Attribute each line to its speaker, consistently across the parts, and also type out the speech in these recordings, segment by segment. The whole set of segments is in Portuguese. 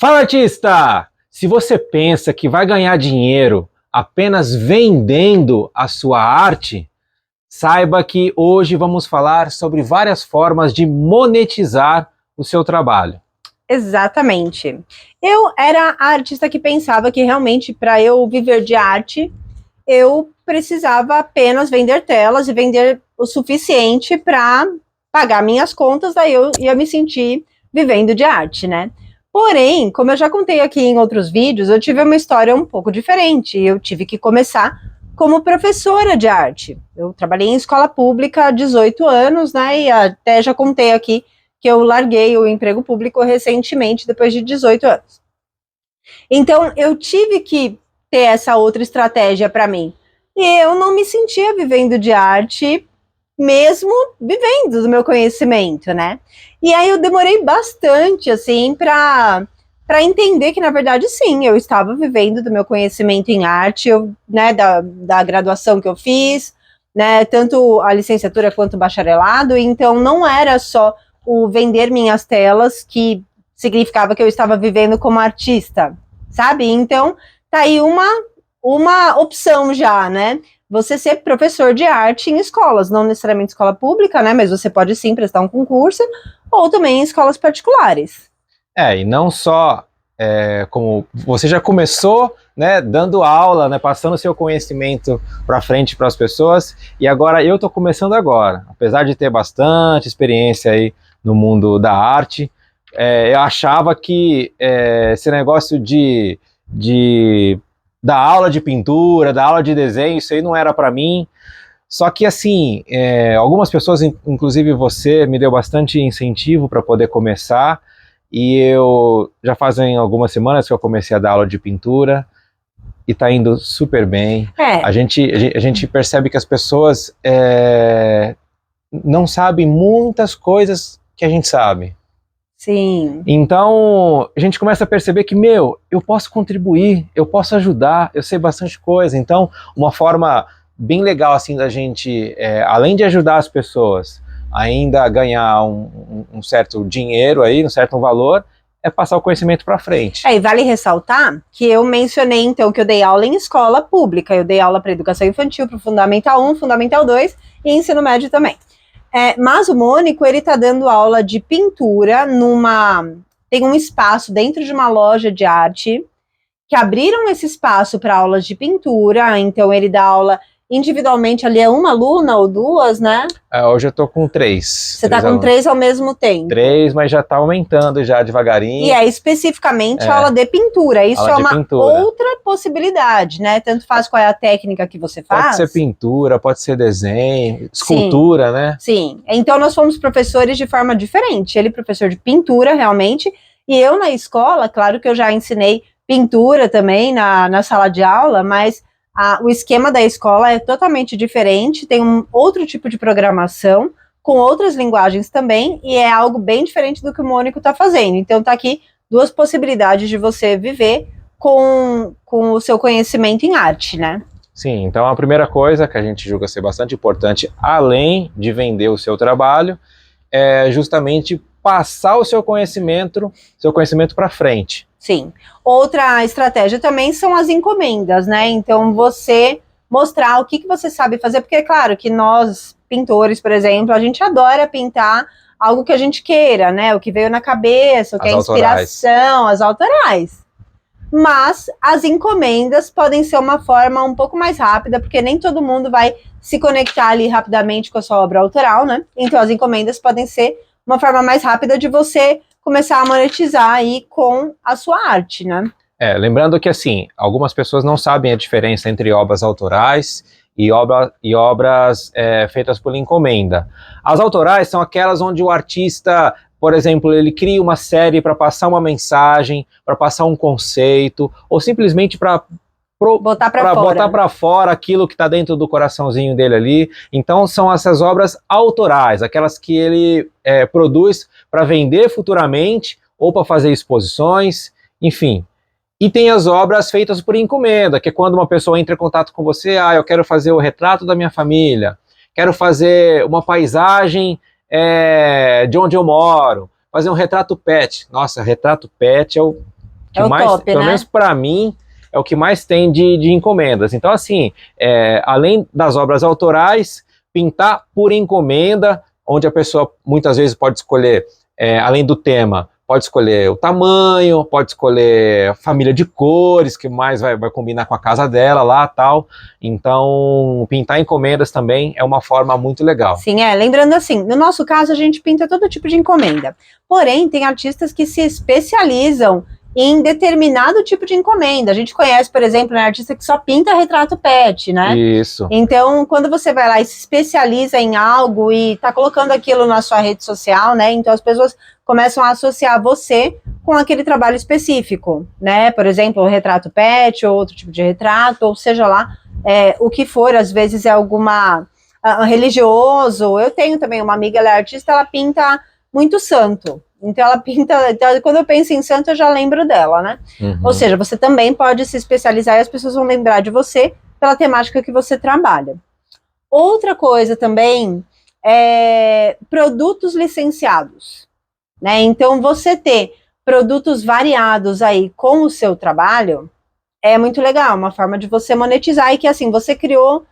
Speaker 1: Fala, artista! Se você pensa que vai ganhar dinheiro apenas vendendo a sua arte, saiba que hoje vamos falar sobre várias formas de monetizar o seu trabalho.
Speaker 2: Exatamente. Eu era a artista que pensava que realmente para eu viver de arte, eu precisava apenas vender telas e vender o suficiente para pagar minhas contas, daí eu ia me sentir vivendo de arte, né? Porém, como eu já contei aqui em outros vídeos, eu tive uma história um pouco diferente. Eu tive que começar como professora de arte. Eu trabalhei em escola pública há 18 anos, né? E até já contei aqui que eu larguei o emprego público recentemente, depois de 18 anos. Então, eu tive que ter essa outra estratégia para mim. E eu não me sentia vivendo de arte, mesmo vivendo do meu conhecimento, né? E aí eu demorei bastante, assim, para entender que, na verdade, sim, eu estava vivendo do meu conhecimento em arte, né, da graduação que eu fiz, né, tanto a licenciatura quanto o bacharelado, então não era só o vender minhas telas que significava que eu estava vivendo como artista, sabe? Então, tá aí uma opção já, né? Você ser professor de arte em escolas, não necessariamente escola pública, né? Mas você pode sim prestar um concurso, ou também em escolas particulares.
Speaker 1: E não só como você já começou, né, dando aula, né, passando seu conhecimento para frente para as pessoas, e agora eu estou começando agora. Apesar de ter bastante experiência aí no mundo da arte, eu achava que esse negócio de dar aula de pintura, dar aula de desenho, isso aí não era para mim. Só que assim, algumas pessoas, inclusive você, me deu bastante incentivo para poder começar, e eu já fazem algumas semanas que eu comecei a dar aula de pintura, e está indo super bem. A gente percebe que as pessoas não sabem muitas coisas que a gente sabe.
Speaker 2: Sim.
Speaker 1: Então, a gente começa a perceber que, eu posso contribuir, eu posso ajudar, eu sei bastante coisa. Então, uma forma bem legal, assim, da gente, além de ajudar as pessoas, ainda ganhar um certo dinheiro aí, um certo valor, é passar o conhecimento para frente.
Speaker 2: E vale ressaltar que eu mencionei, então, que eu dei aula em escola pública. Eu dei aula para educação infantil, para o Fundamental 1, Fundamental 2 e ensino médio também. Mas o Mônico, ele tá dando aula de pintura tem um espaço dentro de uma loja de arte, que abriram esse espaço para aulas de pintura, então ele dá aula individualmente ali, uma aluna ou duas, né?
Speaker 1: Hoje eu tô com 3.
Speaker 2: Você tá com 3 ao mesmo tempo?
Speaker 1: 3, mas já tá aumentando já devagarinho.
Speaker 2: E é especificamente aula de pintura. Isso é uma outra possibilidade, né? Tanto faz qual é a técnica que você faz.
Speaker 1: Pode ser pintura, pode ser desenho, escultura, né?
Speaker 2: Sim. Então nós fomos professores de forma diferente. Ele professor de pintura, realmente, e eu na escola, claro que eu já ensinei pintura também na sala de aula, mas o esquema da escola é totalmente diferente, tem um outro tipo de programação, com outras linguagens também, e é algo bem diferente do que o Mônico está fazendo. Então tá aqui 2 possibilidades de você viver com o seu conhecimento em arte, né?
Speaker 1: Sim, então a primeira coisa que a gente julga ser bastante importante, além de vender o seu trabalho, é justamente passar o seu conhecimento para frente.
Speaker 2: Sim. Outra estratégia também são as encomendas, né? Então você mostrar o que você sabe fazer, porque é claro que nós, pintores, por exemplo, a gente adora pintar algo que a gente queira, né? O que veio na cabeça, o que é inspiração, as autorais. Mas as encomendas podem ser uma forma um pouco mais rápida, porque nem todo mundo vai se conectar ali rapidamente com a sua obra autoral, né? Então as encomendas podem ser uma forma mais rápida de você começar a monetizar aí com a sua arte, né?
Speaker 1: Lembrando que, assim, algumas pessoas não sabem a diferença entre obras autorais e obras feitas por encomenda. As autorais são aquelas onde o artista, por exemplo, ele cria uma série para passar uma mensagem, para passar um conceito, ou simplesmente para botar para fora aquilo que está dentro do coraçãozinho dele ali. Então são essas obras autorais, aquelas que ele produz para vender futuramente ou para fazer exposições, enfim. E tem as obras feitas por encomenda, que é quando uma pessoa entra em contato com você, eu quero fazer o retrato da minha família, quero fazer uma paisagem de onde eu moro, fazer um retrato pet. Nossa, retrato pet é o que
Speaker 2: É o
Speaker 1: mais,
Speaker 2: top,
Speaker 1: pelo
Speaker 2: né?
Speaker 1: menos para mim, é o que mais tem de encomendas. Então, assim, além das obras autorais, pintar por encomenda, onde a pessoa muitas vezes pode escolher, além do tema, pode escolher o tamanho, pode escolher a família de cores, que mais vai combinar com a casa dela lá, tal. Então, pintar encomendas também é uma forma muito legal.
Speaker 2: Sim, lembrando assim, no nosso caso a gente pinta todo tipo de encomenda. Porém, tem artistas que se especializam em determinado tipo de encomenda. A gente conhece, por exemplo, um artista que só pinta retrato pet, né?
Speaker 1: Isso.
Speaker 2: Então, quando você vai lá e se especializa em algo e tá colocando aquilo na sua rede social, né? Então as pessoas começam a associar você com aquele trabalho específico, né? Por exemplo, o retrato pet ou outro tipo de retrato, ou seja lá, o que for, às vezes é alguma religioso. Eu tenho também uma amiga, ela é artista, ela pinta muito santo. Então ela pinta, então, quando eu penso em santo, eu já lembro dela, né?
Speaker 1: Uhum.
Speaker 2: Ou seja, você também pode se especializar e as pessoas vão lembrar de você pela temática que você trabalha. Outra coisa também é produtos licenciados, né? Então você ter produtos variados aí com o seu trabalho é muito legal, uma forma de você monetizar e que assim, você criou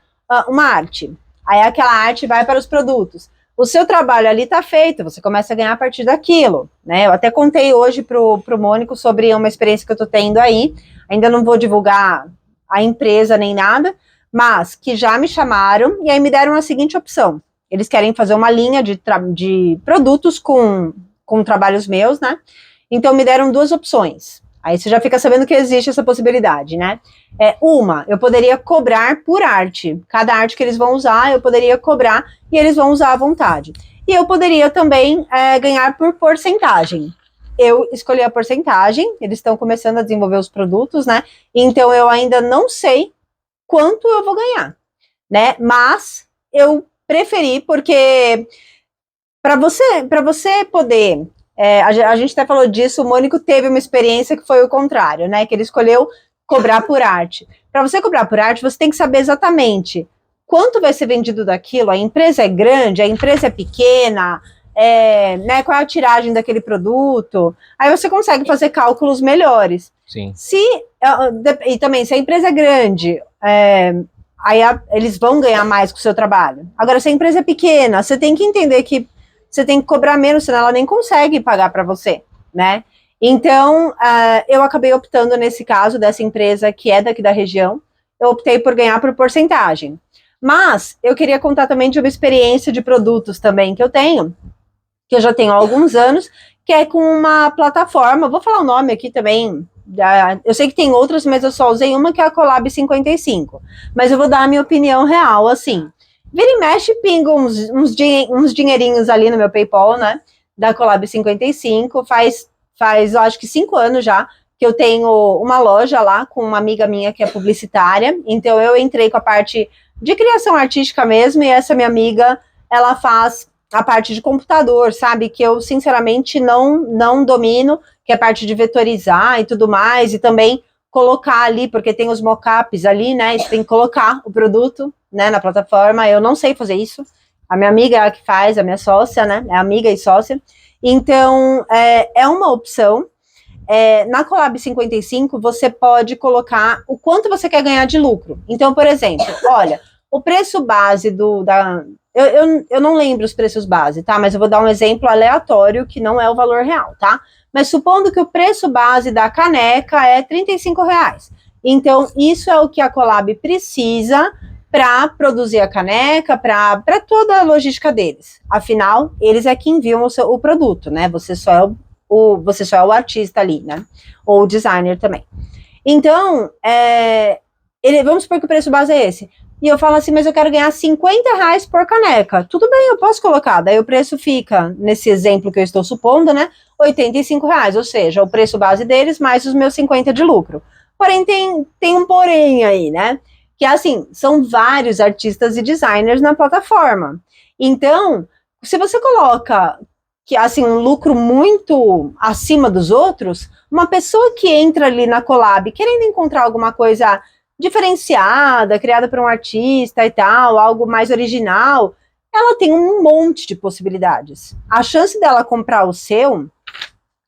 Speaker 2: uma arte, aí aquela arte vai para os produtos. O seu trabalho ali está feito, você começa a ganhar a partir daquilo, né? Eu até contei hoje pro Mônico sobre uma experiência que eu tô tendo aí, ainda não vou divulgar a empresa nem nada, mas que já me chamaram e aí me deram a seguinte opção. Eles querem fazer uma linha de produtos com trabalhos meus, né? Então me deram duas opções. Aí você já fica sabendo que existe essa possibilidade, né? Uma, eu poderia cobrar por arte. Cada arte que eles vão usar, eu poderia cobrar e eles vão usar à vontade. E eu poderia também ganhar por porcentagem. Eu escolhi a porcentagem, eles estão começando a desenvolver os produtos, né? Então eu ainda não sei quanto eu vou ganhar, né? Mas eu preferi porque para você poder a gente até falou disso, o Mônico teve uma experiência que foi o contrário, né? Que ele escolheu cobrar por arte. Para você cobrar por arte, você tem que saber exatamente quanto vai ser vendido daquilo. A empresa é grande, a empresa é pequena, né? Qual é a tiragem daquele produto? Aí você consegue fazer cálculos melhores.
Speaker 1: Sim.
Speaker 2: E também, se a empresa é grande, aí eles vão ganhar mais com o seu trabalho. Agora, se a empresa é pequena, você tem que entender que você tem que cobrar menos, senão ela nem consegue pagar para você, né? Então, eu acabei optando nesse caso dessa empresa que é daqui da região, eu optei por ganhar por porcentagem. Mas eu queria contar também de uma experiência de produtos também que eu tenho, que eu já tenho há alguns anos, que é com uma plataforma, vou falar o nome aqui também, eu sei que tem outras, mas eu só usei uma que é a Collab 55, mas eu vou dar a minha opinião real, assim. Vira e mexe, pinga uns dinheirinhos ali no meu PayPal, né? Da Collab 55. Faz, eu acho que 5 anos já que eu tenho uma loja lá com uma amiga minha que é publicitária. Então eu entrei com a parte de criação artística mesmo, e essa minha amiga, ela faz a parte de computador, sabe? Que eu, sinceramente, não domino, que é a parte de vetorizar e tudo mais, e também colocar ali, porque tem os mockups ali, né? Você tem que colocar o produto, né, na plataforma. Eu não sei fazer isso. A minha amiga é a que faz, a minha sócia, né? É amiga e sócia. Então, é uma opção. Na Collab 55, você pode colocar o quanto você quer ganhar de lucro. Então, por exemplo, olha, o preço base eu não lembro os preços base, tá? Mas eu vou dar um exemplo aleatório que não é o valor real, tá? Mas supondo que o preço base da caneca é R$35. Então, isso é o que a Collab precisa para produzir a caneca, para toda a logística deles. Afinal, eles é que enviam o produto, né? Você só é o artista ali, né? Ou o designer também. Então, vamos supor que o preço base é esse. E eu falo assim, mas eu quero ganhar R$50 por caneca. Tudo bem, eu posso colocar. Daí o preço fica, nesse exemplo que eu estou supondo, né? R$85, ou seja, o preço base deles mais os meus 50 de lucro. Porém, tem um porém aí, né? Que assim, são vários artistas e designers na plataforma. Então, se você coloca que assim um lucro muito acima dos outros, uma pessoa que entra ali na Collab querendo encontrar alguma coisa diferenciada, criada por um artista e tal, algo mais original, ela tem um monte de possibilidades. A chance dela comprar o seu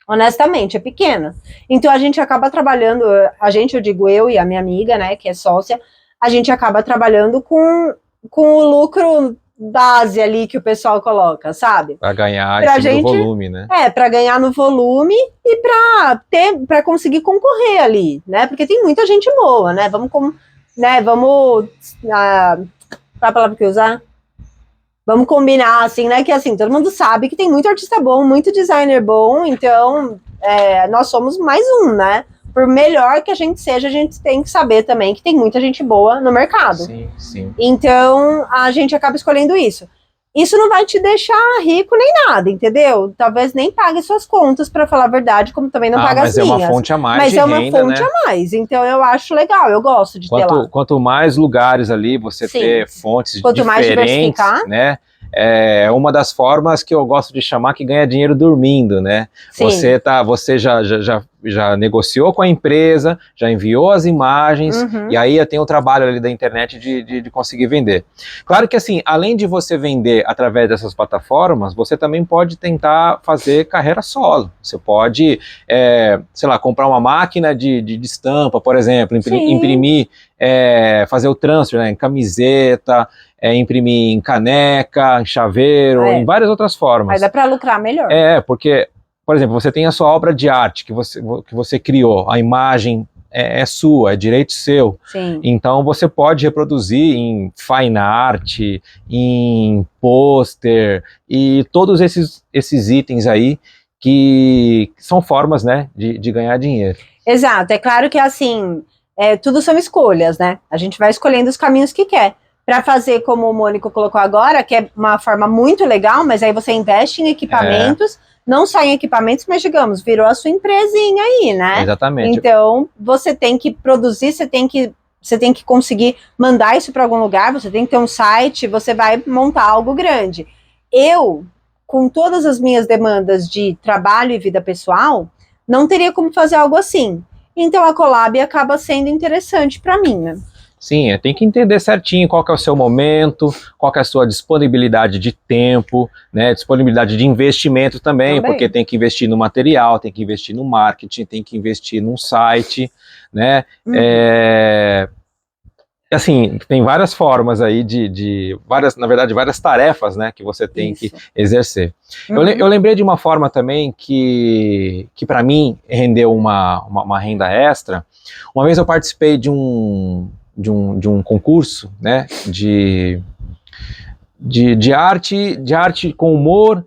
Speaker 2: Honestamente, é pequena. Então a gente acaba trabalhando, eu digo eu e a minha amiga, né, que é sócia, a gente acaba trabalhando com o lucro base ali que o pessoal coloca, sabe?
Speaker 1: Para ganhar
Speaker 2: Pra
Speaker 1: em cima do
Speaker 2: gente,
Speaker 1: volume, né?
Speaker 2: para ganhar no volume e para conseguir concorrer ali, né? Porque tem muita gente boa, né? Vamos, qual a palavra que eu usar? Vamos combinar, assim, né? Que assim, todo mundo sabe que tem muito artista bom, muito designer bom, então nós somos mais um, né? Por melhor que a gente seja, a gente tem que saber também que tem muita gente boa no mercado.
Speaker 1: Sim, sim.
Speaker 2: Então, a gente acaba escolhendo isso. Isso não vai te deixar rico nem nada, entendeu? Talvez nem pague suas contas, para falar a verdade, como também não paga as minhas.
Speaker 1: Mas é uma fonte a mais
Speaker 2: mas
Speaker 1: de
Speaker 2: é uma
Speaker 1: renda,
Speaker 2: fonte
Speaker 1: né?
Speaker 2: a mais, então eu acho legal, eu gosto de ter lá.
Speaker 1: Quanto mais lugares ali você
Speaker 2: Sim.
Speaker 1: ter fontes
Speaker 2: Quanto mais
Speaker 1: diferentes,
Speaker 2: diversificar,
Speaker 1: né? É uma das formas que eu gosto de chamar que ganha dinheiro dormindo, né?
Speaker 2: Sim.
Speaker 1: Você já negociou com a empresa, já enviou as imagens, e aí tem o trabalho ali da internet de conseguir vender. Claro que assim, além de você vender através dessas plataformas, você também pode tentar fazer carreira solo. Você pode, sei lá, comprar uma máquina de estampa, por exemplo, imprimir, fazer o transfer, né, em camiseta, imprimir em caneca, em chaveiro, em várias outras formas.
Speaker 2: Mas dá para lucrar melhor.
Speaker 1: Porque, por exemplo, você tem a sua obra de arte que você criou, a imagem é sua, é direito seu.
Speaker 2: Sim.
Speaker 1: Então você pode reproduzir em fine art, em pôster e todos esses itens aí que são formas, né, de ganhar dinheiro.
Speaker 2: Exato, é claro que assim, tudo são escolhas, né? A gente vai escolhendo os caminhos que quer. Para fazer como o Mônico colocou agora, que é uma forma muito legal, mas aí você investe em equipamentos, não só em equipamentos, mas digamos, virou a sua empresinha aí, né?
Speaker 1: Exatamente.
Speaker 2: Então, você tem que produzir, você tem que conseguir mandar isso para algum lugar, você tem que ter um site, você vai montar algo grande. Eu, com todas as minhas demandas de trabalho e vida pessoal, não teria como fazer algo assim. Então, a Collab acaba sendo interessante para mim, né?
Speaker 1: Sim, tem que entender certinho qual que é o seu momento, qual que é a sua disponibilidade de tempo, né, disponibilidade de investimento também, porque tem que investir no material, tem que investir no marketing, tem que investir num site, né, assim, tem várias formas aí na verdade, várias tarefas, né, que você tem que exercer. Eu lembrei de uma forma também que para mim rendeu uma renda extra. Uma vez eu participei de um concurso, né, de arte com humor,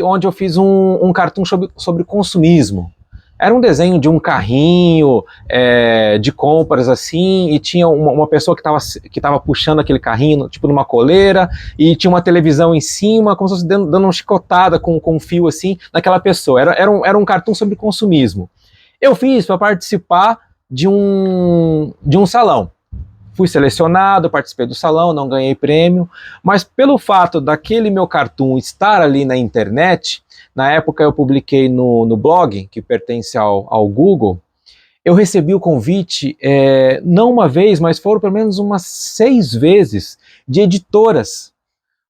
Speaker 1: onde eu fiz um cartoon sobre consumismo. Era um desenho de um carrinho de compras assim, e tinha uma pessoa que estava puxando aquele carrinho, tipo numa coleira, e tinha uma televisão em cima, como se fosse dando uma chicotada com um fio assim naquela pessoa. Era um cartoon sobre consumismo. Eu fiz para participar de um salão. Fui selecionado, participei do salão, não ganhei prêmio, mas pelo fato daquele meu cartoon estar ali na internet, na época eu publiquei no blog, que pertence ao Google, eu recebi o convite, não uma vez, mas foram pelo menos umas 6 vezes, de editoras,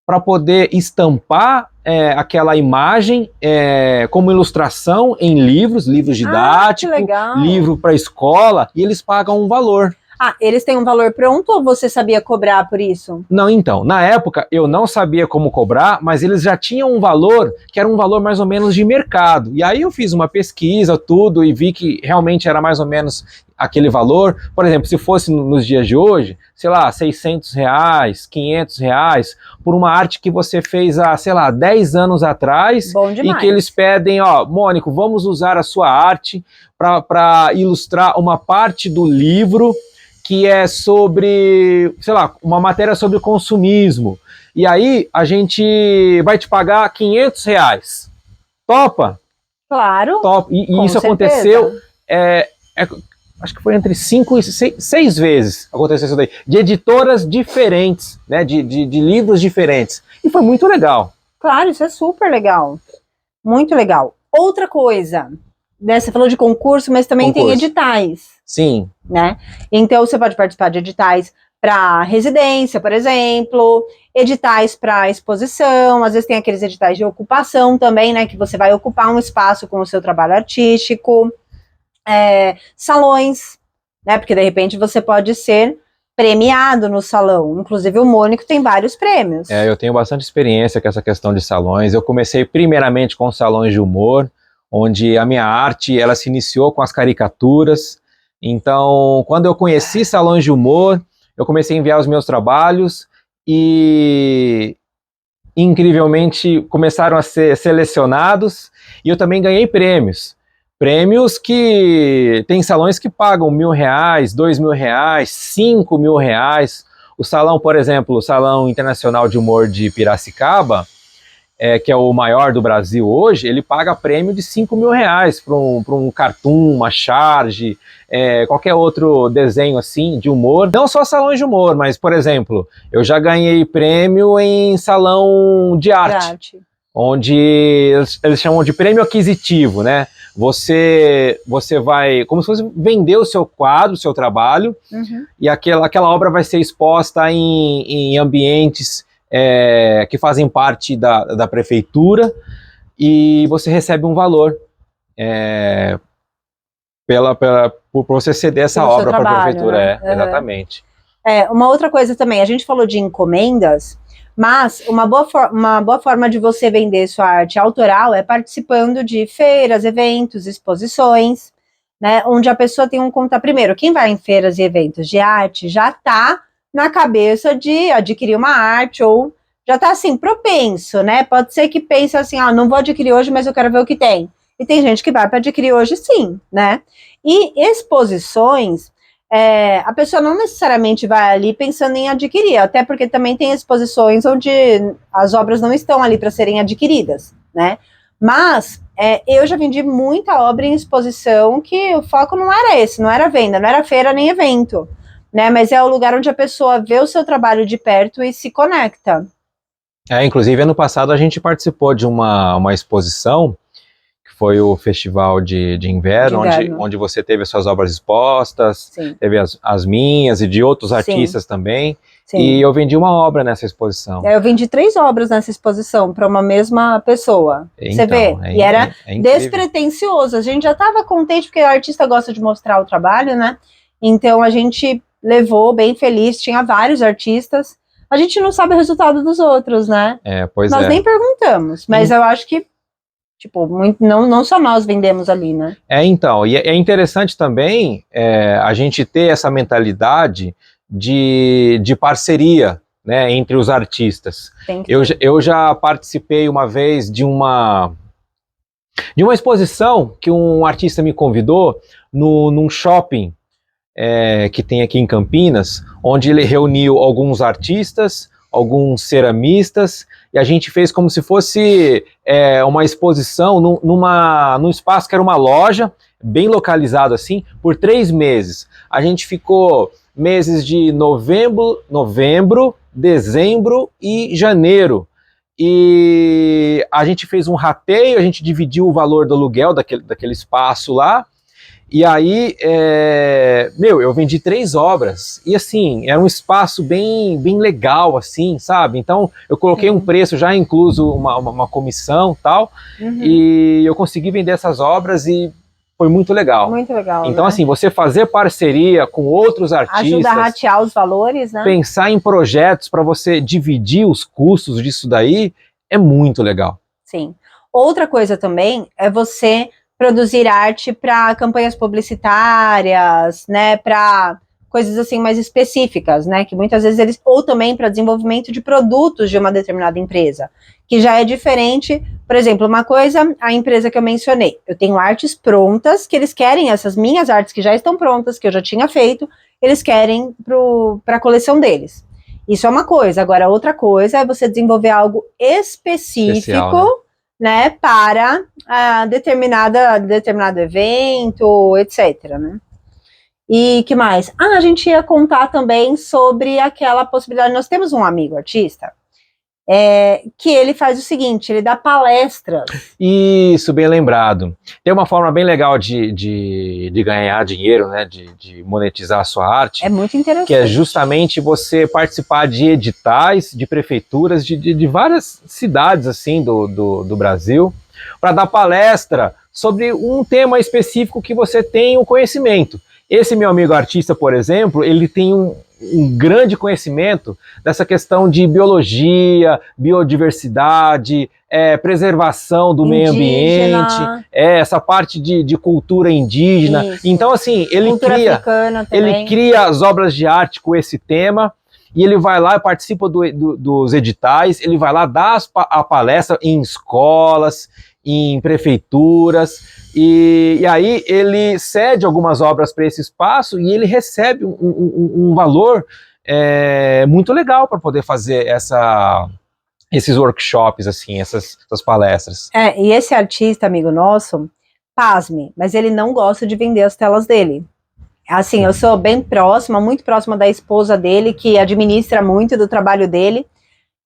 Speaker 1: para poder estampar aquela imagem como ilustração em livros didáticos, livro para escola, e eles pagam um valor.
Speaker 2: Ah, eles têm um valor pronto ou você sabia cobrar por isso?
Speaker 1: Não, então, na época eu não sabia como cobrar, mas eles já tinham um valor que era um valor mais ou menos de mercado. E aí eu fiz uma pesquisa, tudo, e vi que realmente era mais ou menos aquele valor. Por exemplo, se fosse nos dias de hoje, sei lá, R$600, R$500, por uma arte que você fez há, sei lá, 10 anos atrás.
Speaker 2: Bom demais.
Speaker 1: E que eles pedem, ó, Mônico, vamos usar a sua arte para ilustrar uma parte do livro que é sobre, sei lá, uma matéria sobre consumismo. E aí a gente vai te pagar R$500. Topa?
Speaker 2: Claro.
Speaker 1: Topa. E isso aconteceu, acho que foi entre 5 e 6 vezes aconteceu isso daí, de editoras diferentes, né, de livros diferentes. E foi muito legal.
Speaker 2: Claro, isso é super legal. Muito legal. Outra coisa, né, você falou de concurso, mas também tem editais.
Speaker 1: Sim.
Speaker 2: Né? Então você pode participar de editais para residência, por exemplo, editais para exposição, às vezes tem aqueles editais de ocupação também, né, que você vai ocupar um espaço com o seu trabalho artístico, salões, né, porque de repente você pode ser premiado no salão, inclusive o Mônico tem vários prêmios.
Speaker 1: Eu tenho bastante experiência com essa questão de salões. Eu comecei primeiramente com salões de humor, onde a minha arte, ela se iniciou com as caricaturas. Então, quando eu conheci salões de humor, eu comecei a enviar os meus trabalhos e, incrivelmente, começaram a ser selecionados e eu também ganhei prêmios. Prêmios que tem salões que pagam R$1.000, R$2.000, R$5.000. O salão, por exemplo, o Salão Internacional de Humor de Piracicaba, que é o maior do Brasil hoje, ele paga prêmio de R$5.000 para um cartoon, uma charge, qualquer outro desenho assim de humor. Não só salões de humor, mas, por exemplo, eu já ganhei prêmio em salão de arte. Onde eles chamam de prêmio aquisitivo, né? Você vai, como se fosse vender o seu quadro, o seu trabalho, e aquela obra vai ser exposta em ambientes que fazem parte da prefeitura, e você recebe um valor por você ceder essa obra para a prefeitura. Né? Exatamente.
Speaker 2: Uma outra coisa também, a gente falou de encomendas, mas uma boa forma de você vender sua arte autoral é participando de feiras, eventos, exposições, né, onde a pessoa tem um contato. Primeiro, quem vai em feiras e eventos de arte já está na cabeça de adquirir uma arte, ou já está assim, propenso, né? Pode ser que pense assim, não vou adquirir hoje, mas eu quero ver o que tem. E tem gente que vai para adquirir hoje sim, né? E exposições, a pessoa não necessariamente vai ali pensando em adquirir, até porque também tem exposições onde as obras não estão ali para serem adquiridas, né? Mas eu já vendi muita obra em exposição que o foco não era esse, não era venda, não era feira nem evento, né? Mas é o lugar onde a pessoa vê o seu trabalho de perto e se conecta.
Speaker 1: Inclusive, ano passado a gente participou de uma exposição, que foi o Festival de Inverno. Onde você teve as suas obras expostas. Sim. Teve as minhas e de outros artistas. Sim. Também. Sim. E eu vendi uma obra nessa exposição.
Speaker 2: Eu vendi 3 obras nessa exposição para uma mesma pessoa. Então, você vê? E era despretensioso. A gente já estava contente porque o artista gosta de mostrar o trabalho, né? Então a gente levou bem feliz, tinha vários artistas. A gente não sabe o resultado dos outros, né? Nós nem perguntamos, mas eu acho que, tipo, não só nós vendemos ali, né?
Speaker 1: Então, e é interessante também a gente ter essa mentalidade de parceria, né, entre os artistas. Eu já participei uma vez de uma exposição que um artista me convidou num shopping que tem aqui em Campinas, onde ele reuniu alguns artistas, alguns ceramistas, e a gente fez como se fosse uma exposição num espaço que era uma loja, bem localizado assim, por 3 meses. A gente ficou meses de novembro, dezembro e janeiro. E a gente fez um rateio, a gente dividiu o valor do aluguel daquele espaço lá. E aí, eu vendi 3 obras, e assim, era um espaço bem legal, assim, sabe? Então, eu coloquei um preço já incluso uma comissão e tal, e eu consegui vender essas obras e foi muito legal.
Speaker 2: Muito legal,
Speaker 1: então,
Speaker 2: né?
Speaker 1: Assim, você fazer parceria com outros artistas...
Speaker 2: Ajuda a ratear os valores, né?
Speaker 1: Pensar em projetos para você dividir os custos disso daí, é muito legal.
Speaker 2: Sim. Outra coisa também é você produzir arte para campanhas publicitárias, né, para coisas assim mais específicas, né, que muitas vezes ou também para desenvolvimento de produtos de uma determinada empresa, que já é diferente. Por exemplo, uma coisa, a empresa que eu mencionei, eu tenho artes prontas, que eles querem, essas minhas artes que já estão prontas, que eu já tinha feito, eles querem para a coleção deles. Isso é uma coisa. Agora, outra coisa é você desenvolver algo específico, especial, né, para determinado evento, etc, né? E que mais? A gente ia contar também sobre aquela possibilidade. Nós temos um amigo artista que ele faz o seguinte, ele dá palestras.
Speaker 1: Isso, bem lembrado. Tem uma forma bem legal de ganhar dinheiro, né, de monetizar a sua arte.
Speaker 2: É muito interessante.
Speaker 1: Que é justamente você participar de editais de prefeituras de várias cidades assim do Brasil, para dar palestra sobre um tema específico que você tem o conhecimento. Esse meu amigo artista, por exemplo, ele tem um grande conhecimento dessa questão de biologia, biodiversidade, preservação do meio ambiente, essa parte de cultura indígena. Isso. Então, assim, ele cria as obras de arte com esse tema, e ele vai lá e participa dos editais, ele vai lá dar a palestra em escolas, em prefeituras, e aí ele cede algumas obras para esse espaço e ele recebe um valor muito legal para poder fazer esses workshops, assim, essas palestras.
Speaker 2: E esse artista, amigo nosso, pasme, mas ele não gosta de vender as telas dele. Assim, eu sou bem próxima, muito próxima da esposa dele, que administra muito do trabalho dele,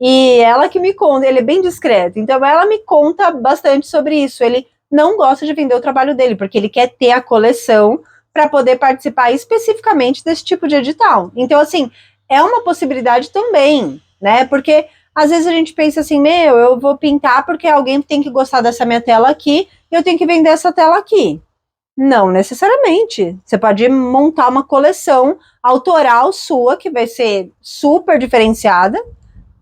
Speaker 2: e ela que me conta, ele é bem discreto, então ela me conta bastante sobre isso. Ele não gosta de vender o trabalho dele, porque ele quer ter a coleção para poder participar especificamente desse tipo de edital. Então, assim, é uma possibilidade também, né? Porque às vezes a gente pensa assim, eu vou pintar porque alguém tem que gostar dessa minha tela aqui e eu tenho que vender essa tela aqui. Não necessariamente. Você pode montar uma coleção autoral sua, que vai ser super diferenciada,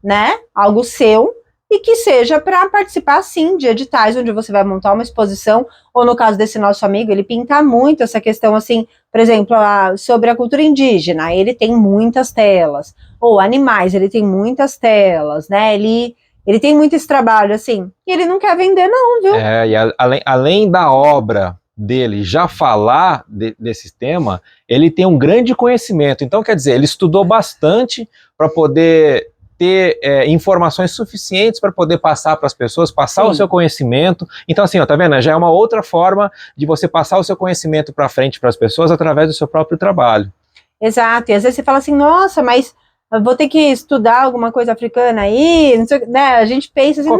Speaker 2: né? Algo seu, e que seja para participar, sim, de editais onde você vai montar uma exposição, ou no caso desse nosso amigo, ele pinta muito essa questão, assim, por exemplo, sobre a cultura indígena, ele tem muitas telas, ou animais, ele tem muitas telas, né? Ele tem muito esse trabalho, assim, e ele não quer vender não, viu?
Speaker 1: E além da obra dele já falar desse tema, ele tem um grande conhecimento, então quer dizer, ele estudou bastante para poder ter informações suficientes para poder passar para as pessoas, passar o seu conhecimento. Então assim, ó, tá vendo? Já é uma outra forma de você passar o seu conhecimento para frente para as pessoas através do seu próprio trabalho.
Speaker 2: Exato, e às vezes você fala assim, nossa, mas eu vou ter que estudar alguma coisa africana aí, não sei, né? A gente pensa assim,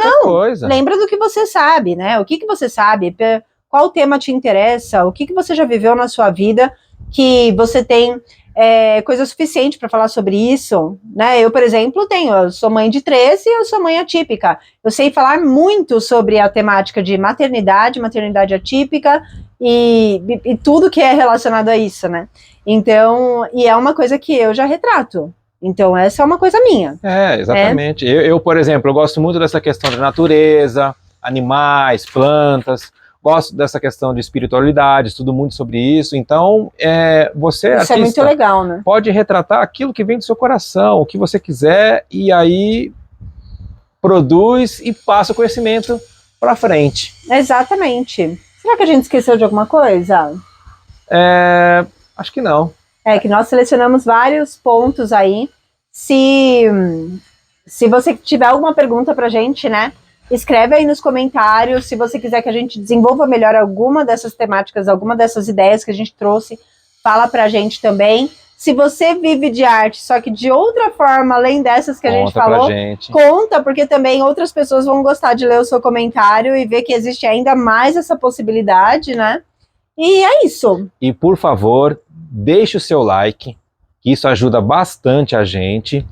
Speaker 2: lembra do que você sabe, né? O que você sabe, qual tema te interessa, o que você já viveu na sua vida, que você tem coisa suficiente para falar sobre isso, né? Eu, por exemplo, eu sou mãe de 13 e eu sou mãe atípica. Eu sei falar muito sobre a temática de maternidade atípica e tudo que é relacionado a isso, né? Então, e é uma coisa que eu já retrato. Então, essa é uma coisa minha.
Speaker 1: Exatamente. Eu, por exemplo, eu gosto muito dessa questão da natureza, animais, plantas. Gosto dessa questão de espiritualidade, estudo muito sobre isso, então você, artista,
Speaker 2: é muito legal, né?
Speaker 1: Pode retratar aquilo que vem do seu coração, o que você quiser, e aí produz e passa o conhecimento para frente.
Speaker 2: Exatamente. Será que a gente esqueceu de alguma coisa?
Speaker 1: Acho que não.
Speaker 2: Que nós selecionamos vários pontos aí. Se você tiver alguma pergunta pra gente, né? Escreve aí nos comentários, se você quiser que a gente desenvolva melhor alguma dessas temáticas, alguma dessas ideias que a gente trouxe, fala pra gente também. Se você vive de arte, só que de outra forma, além dessas que a gente falou, conta, porque também outras pessoas vão gostar de ler o seu comentário e ver que existe ainda mais essa possibilidade, né? E é isso.
Speaker 1: E por favor, deixe o seu like, que isso ajuda bastante a gente.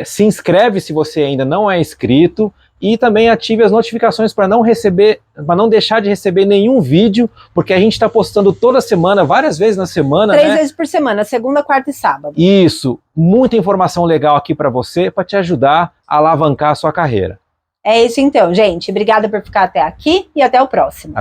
Speaker 1: Se inscreve se você ainda não é inscrito. E também ative as notificações para não deixar de receber nenhum vídeo, porque a gente está postando toda semana, várias vezes na semana.
Speaker 2: 3 vezes por semana, segunda, quarta e sábado.
Speaker 1: Isso, muita informação legal aqui para você, para te ajudar a alavancar a sua carreira.
Speaker 2: É isso então, gente. Obrigada por ficar até aqui e até o próximo.